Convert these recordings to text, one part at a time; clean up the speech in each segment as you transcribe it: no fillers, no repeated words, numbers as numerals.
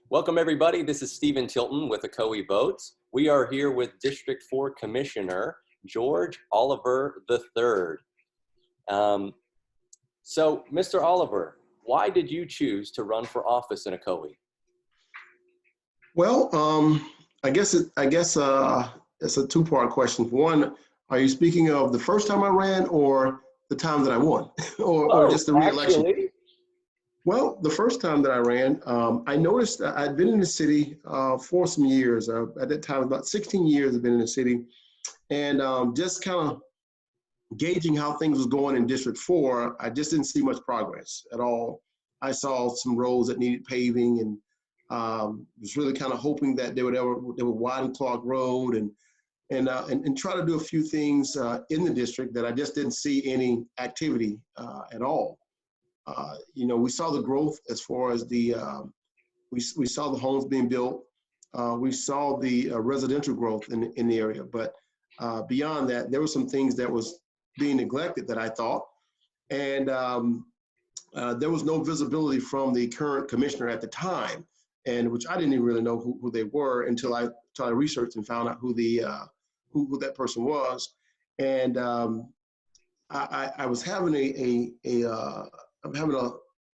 Welcome everybody, this is Stephen Tilton with Ocoee Votes. We are here with District 4 Commissioner George Oliver III. So Mr. Oliver, why did you choose to run for office in Ocoee? Well, I guess it's a two-part question. One, are you speaking of the first time I ran or the time that I won or just the re-election? Actually, well, the first time that I ran, I noticed I'd been in the city for some years. At that time, about 16 years I've been in the city, and just kind of gauging how things was going in District 4, I just didn't see much progress at all. I saw some roads that needed paving, and was really kind of hoping that they would widen Clark Road and try to do a few things in the district that I just didn't see any activity at all. We saw the growth as far as we saw the homes being built. We saw the residential growth in the area, but beyond that, there were some things that was being neglected that I thought, and there was no visibility from the current commissioner at the time, and which I didn't even really know who they were until I researched and found out who that person was, and I was having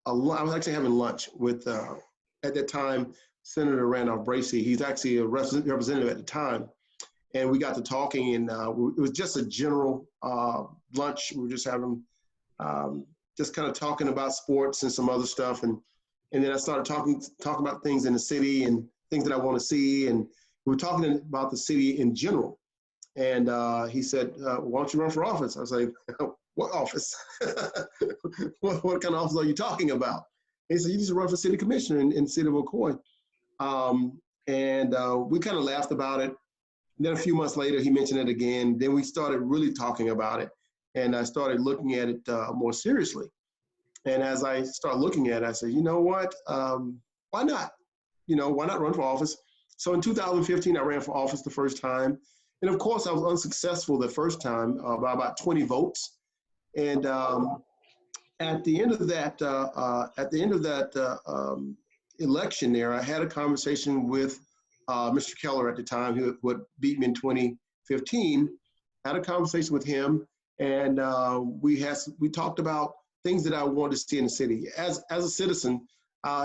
I was actually having lunch with, at that time, Senator Randolph Bracey. He's actually a representative at the time. And we got to talking, and it was just a general lunch. We were just having, just kind of talking about sports and some other stuff. And then I started talking about things in the city and things that I want to see. And we were talking about the city in general. And he said, why don't you run for office? I was like, what office? what kind of office are you talking about? He said, you need to run for city commissioner in the city of Ocoee. We kind of laughed about it. And then a few months later, he mentioned it again. Then we started really talking about it. And I started looking at it more seriously. And as I started looking at it, I said, you know what? Why not? Why not run for office? So in 2015, I ran for office the first time. And of course, I was unsuccessful the first time by about 20 votes. And at the end of that, election there, I had a conversation with Mr. Keller at the time, who would beat me in 2015. I had a conversation with him, and we talked about things that I wanted to see in the city. As a citizen,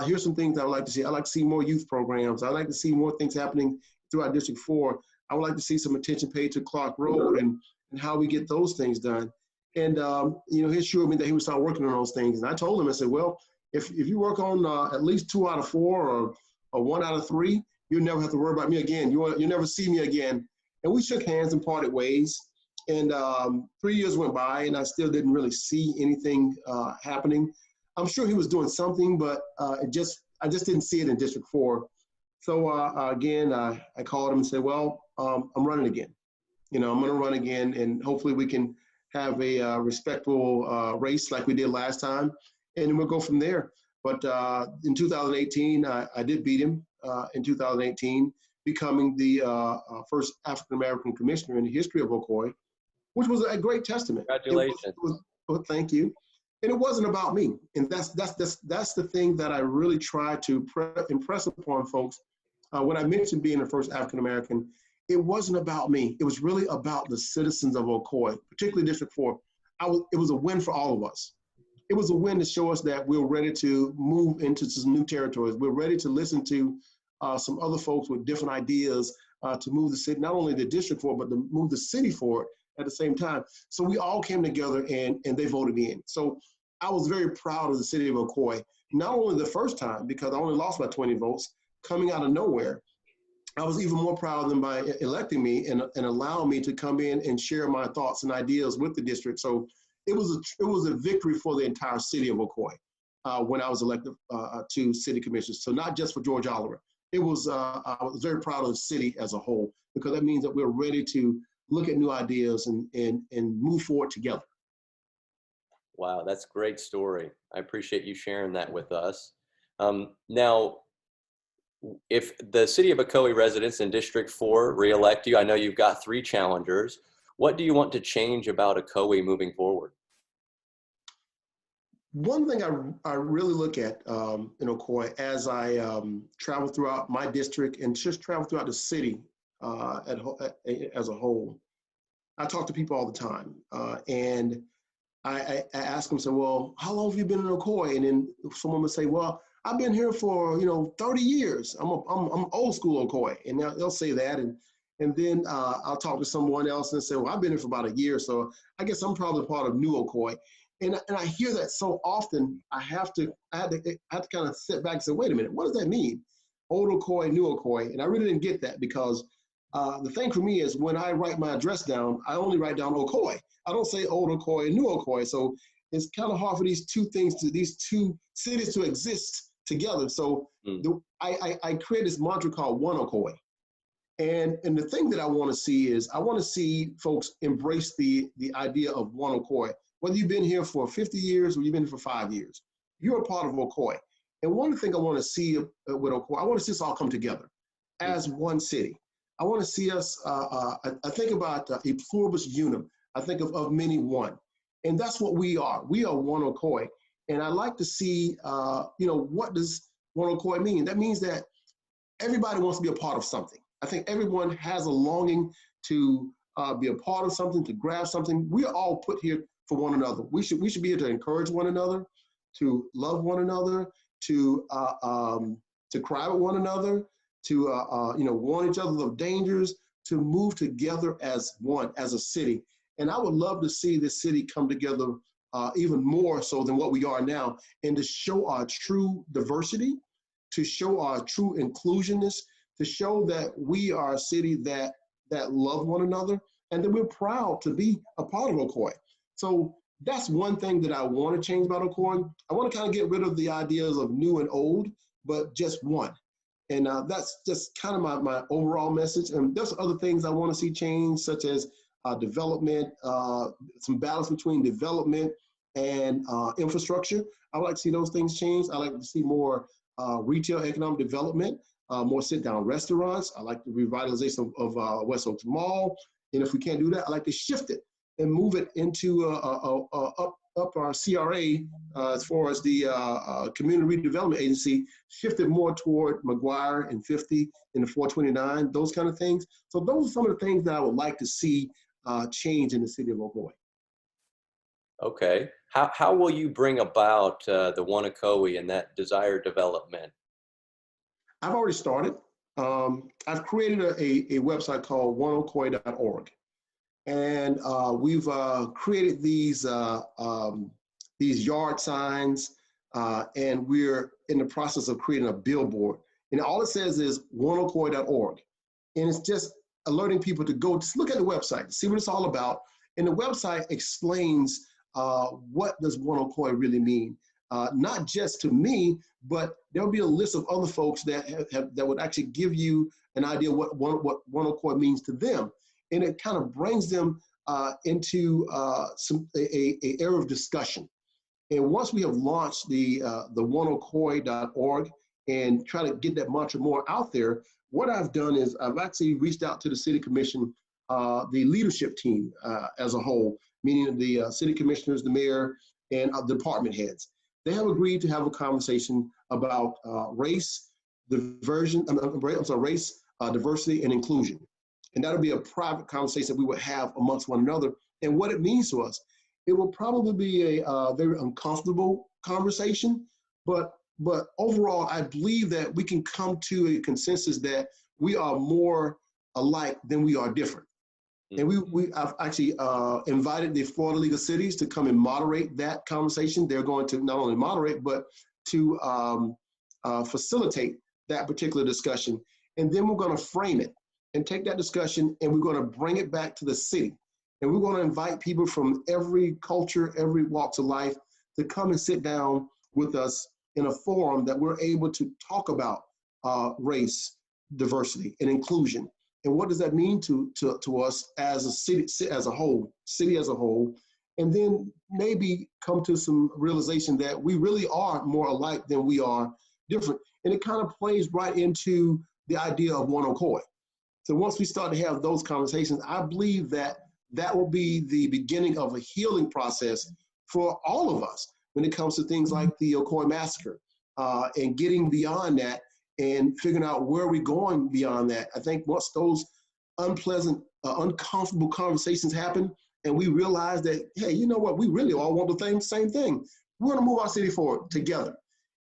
here's some things I would like to see. I'd like to see more youth programs. I'd like to see more things happening throughout District 4. I would like to see some attention paid to Clark Road and how we get those things done. And he assured me that he would start working on those things. And I told him, I said, well, if you work on at least 2 out of 4 or 1 out of 3, you'll never have to worry about me again. You'll never see me again. And we shook hands and parted ways. And 3 years went by, and I still didn't really see anything happening. I'm sure he was doing something, but I just didn't see it in District 4. So again, I called him and said, well, I'm running again. I'm going to run again, and hopefully we can have a respectful race like we did last time, and then we'll go from there. But in 2018, I did beat him in 2018, becoming the first African-American commissioner in the history of Ocoee, which was a great testament. Congratulations. Well, thank you. And it wasn't about me. And that's the thing that I really try to impress upon folks. When I mentioned being the first African-American, it wasn't about me. It was really about the citizens of Ocoee, particularly District 4. It was a win for all of us. It was a win to show us that we're ready to move into some new territories. We're ready to listen to some other folks with different ideas to move the city, not only the district forward, but to move the city forward at the same time. So we all came together and they voted me in. So I was very proud of the city of Ocoee, not only the first time, because I only lost by 20 votes, coming out of nowhere. I was even more proud of them by electing me and allowing me to come in and share my thoughts and ideas with the district. So it was a victory for the entire city of Ocoee when I was elected to city commissioners. So not just for George Oliver. I was very proud of the city as a whole, because that means that we're ready to look at new ideas and move forward together. Wow, that's a great story. I appreciate you sharing that with us. Now, if the city of Ocoee residents in District 4 re-elect you, I know you've got 3 challengers. What do you want to change about Ocoee moving forward? One thing I really look at in Ocoee as I travel throughout my district and just travel throughout the city as a whole, I talk to people all the time. And I ask them, so, well, how long have you been in Ocoee? And then someone would say, well, I've been here for, 30 years. I'm old school Ocoee. And they'll say that. And then I'll talk to someone else and say, well, I've been here for about a year. So I guess I'm probably part of new Ocoee. And I hear that so often, I have to kind of sit back and say, wait a minute, what does that mean? Old Ocoee, new Ocoee. And I really didn't get that because the thing for me is when I write my address down, I only write down Ocoee. I don't say old Ocoee and new Ocoee. So it's kind of hard for these two cities to exist together. So I create this mantra called One Ocoee. And the thing that I want to see is I want to see folks embrace the idea of One Ocoee. Whether you've been here for 50 years or you've been here for 5 years, you're a part of Ocoee. And one thing I want to see with Ocoee, I want to see us all come together as one city. I want to see us, I think about a pluribus unum. I think of many one. And that's what we are. We are One Ocoee. And I like to see, what does One Ocoee mean? That means that everybody wants to be a part of something. I think everyone has a longing to be a part of something, to grab something. We are all put here for one another. We should be here to encourage one another, to love one another, to cry with one another, to warn each other of dangers, to move together as one, as a city. And I would love to see this city come together even more so than what we are now, and to show our true diversity, to show our true inclusionness, to show that we are a city that love one another, and that we're proud to be a part of Ocoee. So that's one thing that I want to change about Ocoee. I want to kind of get rid of the ideas of new and old, but just one. And that's just kind of my overall message. And there's other things I want to see change, such as development, some balance between development and infrastructure. I would like to see those things change. I like to see more retail economic development, more sit-down restaurants. I like the revitalization of West Oaks Mall. And if we can't do that, I like to shift it and move it into up our CRA as far as the Community Redevelopment Agency, shifted more toward McGuire and 50 and the 429, those kind of things. So those are some of the things that I would like to see change in the city of Ocoee. Okay. How will you bring about the One Ocoee and that desired development? I've already started. I've created a website called oneocoee.org. And we've created these yard signs, and we're in the process of creating a billboard. And all it says is oneocoee.org. And it's just alerting people to go just look at the website, see what it's all about. And the website explains what does One Ocoee really mean. Not just to me, but there'll be a list of other folks that would actually give you an idea what One Ocoee means to them. And it kind of brings them into a era of discussion. And once we have launched the oneocoee.org and try to get that mantra more out there, what I've done is I've actually reached out to the city commission, the leadership team as a whole, meaning the city commissioners, the mayor, and department heads. They have agreed to have a conversation about race, diversity, and inclusion. And that'll be a private conversation that we would have amongst one another and what it means to us. It will probably be a very uncomfortable conversation, but overall, I believe that we can come to a consensus that we are more alike than we are different. And I've actually invited the Florida League of Cities to come and moderate that conversation. They're going to not only moderate, but to facilitate that particular discussion. And then we're going to frame it and take that discussion, and we're going to bring it back to the city. And we're going to invite people from every culture, every walks of life to come and sit down with us in a forum that we're able to talk about race, diversity, and inclusion. And what does that mean to us as a city as a whole, and then maybe come to some realization that we really are more alike than we are different. And it kind of plays right into the idea of One Ocoee. So once we start to have those conversations, I believe that will be the beginning of a healing process for all of us. when it comes to things like the Ocoee massacre, and getting beyond that and figuring out where we're going beyond that. I think once those unpleasant, uncomfortable conversations happen, and we realize that, hey, you know what, we really all want the same thing. We want to move our city forward together.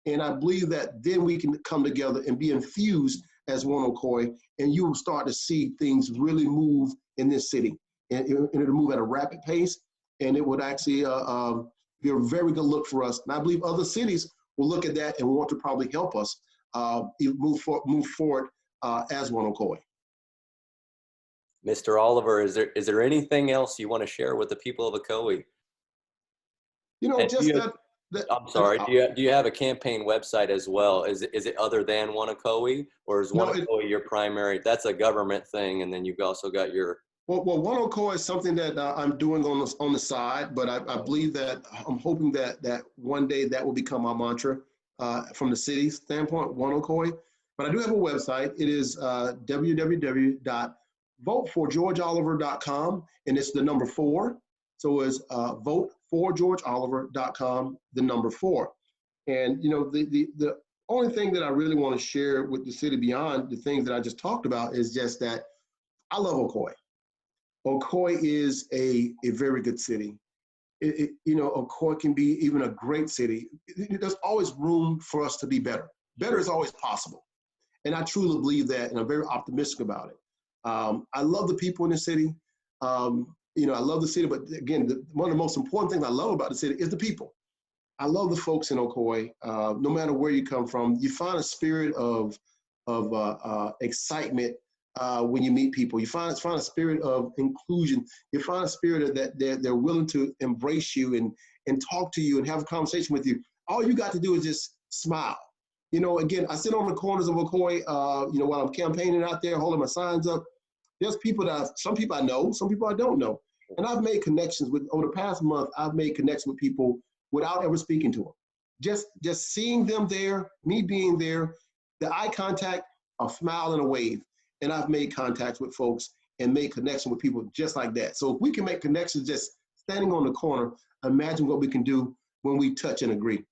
And I believe that then we can come together and be infused as one Ocoee, and you will start to see things really move in this city. And it'll move at a rapid pace, and it would actually be a very good look for us. And I believe other cities will look at that and want to probably help us move forward as one Ocoee. Mr. Oliver, is there anything else you want to share with the people of Ocoee? You know, And just I'm sorry. Do you have a campaign website as well? Is it other than One Ocoee, or is One Ocoee your primary? That's a government thing, and then you've also got your. Well, One Ocoee is something that I'm doing on the side, but I believe that I'm hoping that one day that will become our mantra from the city standpoint, One Ocoee. But I do have a website. It is www.voteforgeorgeoliver.com, and it's the number 4. So it's voteforgeorgeoliver.com, the number 4. And, you know, the only thing that I really want to share with the city beyond the things that I just talked about is just that I love Ocoee. Ocoee is a very good city. You know, Ocoee can be even a great city. There's always room for us to be better. Better is always possible. And I truly believe that, and I'm very optimistic about it. I love the people in the city. You know, I love the city, but again, one of the most important things I love about the city is the people. I love the folks in Ocoee. No matter where you come from, you find a spirit of excitement when you meet people. You find a spirit of inclusion. You find a spirit of that they're willing to embrace you and talk to you and have a conversation with you. All you got to do is just smile. You know, again, I sit on the corners of Ocoee, you know, while I'm campaigning out there, holding my signs up. There's people some people I know, some people I don't know. And I've made connections over the past month, I've made connections with people without ever speaking to them. Just seeing them there, me being there, the eye contact, a smile and a wave. And I've made contacts with folks and made connection with people just like that. So if we can make connections just standing on the corner, imagine what we can do when we touch and agree.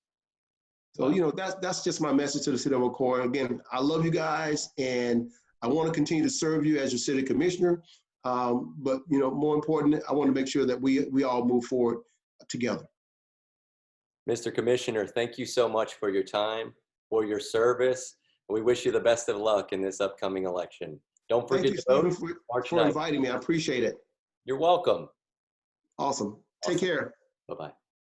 So, you know, that's just my message to the city of Ocoee. Again, I love you guys, and I want to continue to serve you as your city commissioner. But, you know, more important, I want to make sure that we all move forward together. Mr. Commissioner, thank you so much for your time, for your service. We wish you the best of luck in this upcoming election. Don't forget to vote. Thank you, Stephen, for inviting me. I appreciate it. You're welcome. Awesome. Take care. Bye-bye.